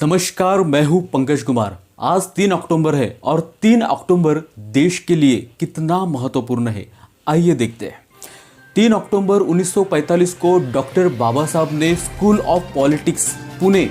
नमस्कार, मैं हूं पंकज कुमार। आज 3 अक्टूबर है और 3 अक्टूबर देश के लिए कितना महत्वपूर्ण है, आइए देखते हैं। 3 अक्टूबर 1945 को डॉक्टर बाबा साहब ने स्कूल ऑफ पॉलिटिक्स पुणे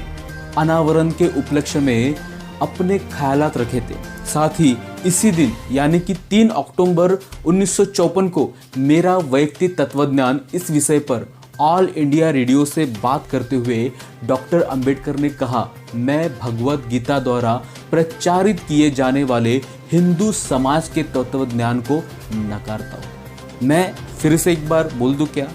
अनावरण के उपलक्ष्य में अपने ख्यालात रखे थे। साथ ही इसी दिन यानी कि 3 अक्टूबर 1954 को मेरा वैयक्तिक तत्वज्ञान इस विषय पर ऑल इंडिया रेडियो से बात करते हुए डॉक्टर अंबेडकर ने कहा, मैं भगवत गीता द्वारा प्रचारित किए जाने वाले हिंदू समाज के तत्वज्ञान को नकारता हूँ। मैं फिर से एक बार बोल दूं क्या?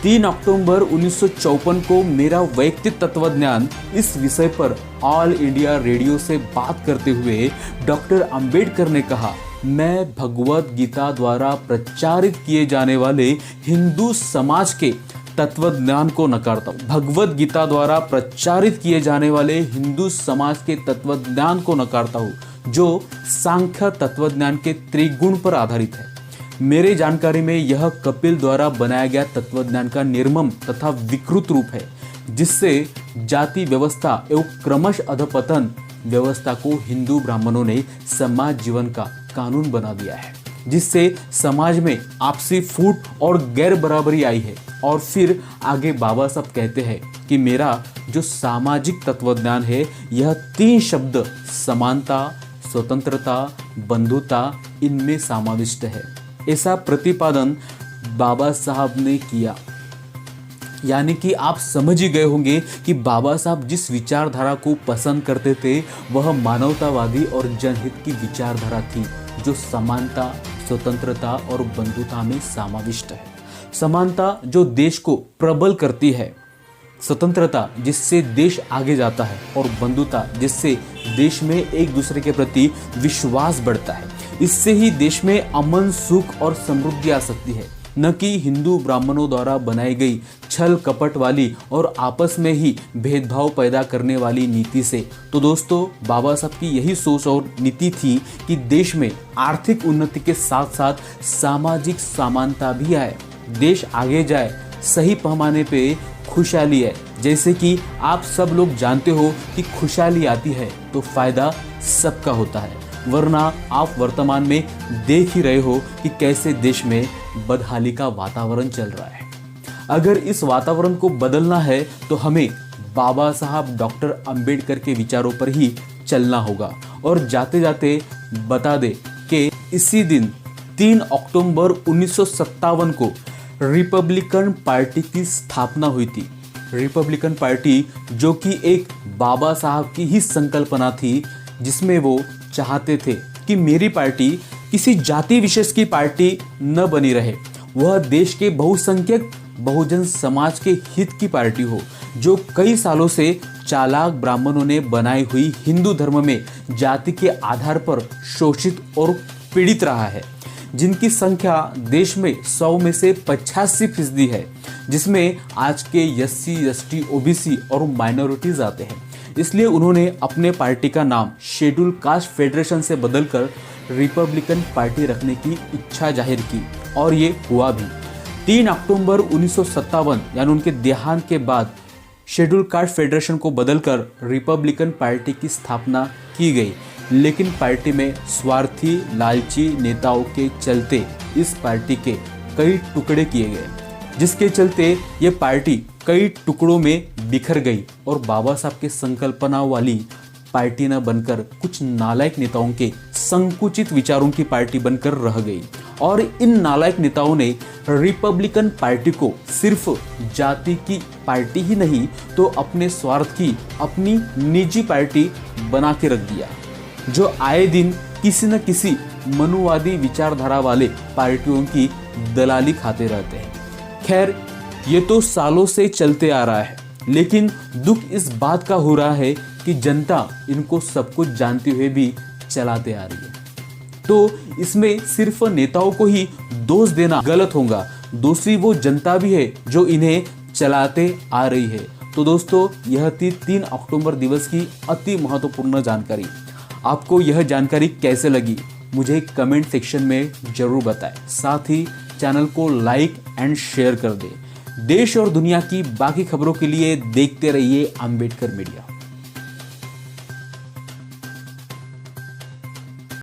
3 अक्टूबर 1954 को मेरा वैयक्तिक तत्वज्ञान इस विषय पर ऑल इंडिया रेडियो से बात करते हुए डॉक्टर अंबेडकर ने कहा, मैं भगवत गीता द्वारा प्रचारित किए जाने वाले हिंदू समाज के तत्वज्ञान को नकारता हूँ। भगवत गीता द्वारा प्रचारित किए जाने वाले हिंदू समाज के तत्वज्ञान को नकारता हूँ, जो सांख्य तत्वज्ञान के त्रिगुण पर आधारित है। मेरे जानकारी में यह कपिल द्वारा बनाया गया तत्वज्ञान का निर्मम तथा विकृत रूप है, जिससे जाति व्यवस्था एवं क्रमश अधपतन व्यवस्था को हिंदू ब्राह्मणों ने समाज जीवन का कानून बना दिया है, जिससे समाज में आपसी फूट और गैर बराबरी आई है। और फिर आगे बाबा साहब कहते हैं कि मेरा जो सामाजिक तत्वज्ञान है यह 3 शब्द समानता, स्वतंत्रता, बंधुता इनमें समाविष्ट है। ऐसा प्रतिपादन बाबा साहब ने किया। यानी कि आप समझ ही गए होंगे कि बाबा साहब जिस विचारधारा को पसंद करते थे वह मानवतावादी और जनहित की विचारधारा थी, जो समानता, स्वतंत्रता और बंधुता में समाविष्ट है। समानता जो देश को प्रबल करती है, स्वतंत्रता जिससे देश आगे जाता है, और बंधुता जिससे देश में एक दूसरे के प्रति विश्वास बढ़ता है। इससे ही देश में अमन, सुख और समृद्धि आ सकती है, न कि हिंदू ब्राह्मणों द्वारा बनाई गई छल कपट वाली और आपस में ही भेदभाव पैदा करने वाली नीति से। तो दोस्तों, बाबा साहब की यही सोच और नीति थी कि देश में आर्थिक उन्नति के साथ साथ सामाजिक समानता भी आए, देश आगे जाए, सही पैमाने पे खुशहाली है। जैसे कि आप सब लोग जानते हो कि खुशहाली आती है तो फायदा सबका होता है, वरना आप वर्तमान में देख ही रहे हो कि कैसे देश में बदहाली का वातावरण चल रहा है। अगर इस वातावरण को बदलना है तो हमें बाबा साहब डॉक्टर अंबेडकर के विचारों पर ही चलना होगा। और जाते जाते बता दे कि इसी दिन 3 अक्टूबर 1957 को रिपब्लिकन पार्टी की स्थापना हुई थी। रिपब्लिकन पार्टी जो कि एक बाबा साहब की ही संकल्पना थी, जिसमें वो चाहते थे कि मेरी पार्टी किसी जाति विशेष की पार्टी न बनी रहे, वह देश के बहुसंख्यक बहुजन समाज के हित की पार्टी हो, जो कई सालों से चालाक ब्राह्मणों ने बनाई हुई हिंदू धर्म में जाति के आधार पर शोषित और पीड़ित रहा है, जिनकी संख्या देश में 100 में से 85% है, जिसमें आज के SC, ST, OBC और माइनॉरिटीज आते हैं। इसलिए उन्होंने अपने पार्टी का नाम शेड्यूल कास्ट फेडरेशन से बदलकर रिपब्लिकन पार्टी रखने की इच्छा जाहिर की, और ये हुआ भी। 3 अक्टूबर 1957 यानी उनके देहांत के बाद शेड्यूल कास्ट फेडरेशन को बदलकर रिपब्लिकन पार्टी की स्थापना की गई। लेकिन पार्टी में स्वार्थी, लालची नेताओं के चलते इस पार्टी के कई टुकड़े किए गए, जिसके चलते ये पार्टी कई टुकड़ों में बिखर गई और बाबा साहब के संकल्पना वाली पार्टी न बनकर कुछ नालायक नेताओं के संकुचित विचारों की पार्टी बनकर रह गई। और इन नालायक नेताओं ने रिपब्लिकन पार्टी को सिर्फ जाति की पार्टी ही नहीं तो अपने स्वार्थ की अपनी निजी पार्टी बना के रख दिया, जो आए दिन किसी न किसी मनुवादी विचारधारा वाले पार्टियों की दलाली खाते रहते हैं। खैर, ये तो सालों से चलते आ रहा है, लेकिन दुख इस बात का हो रहा है कि जनता इनको सब कुछ जानते हुए भी चलाते आ रही है। तो इसमें सिर्फ नेताओं को ही दोष देना गलत होगा, दूसरी वो जनता भी है जो इन्हें चलाते आ रही है। तो दोस्तों, यह थी 3 अक्टूबर दिवस की अति महत्वपूर्ण जानकारी। आपको यह जानकारी कैसे लगी मुझे कमेंट सेक्शन में जरूर बताएं। साथ ही चैनल को लाइक एंड शेयर कर दें। देश और दुनिया की बाकी खबरों के लिए देखते रहिए अंबेडकर मीडिया।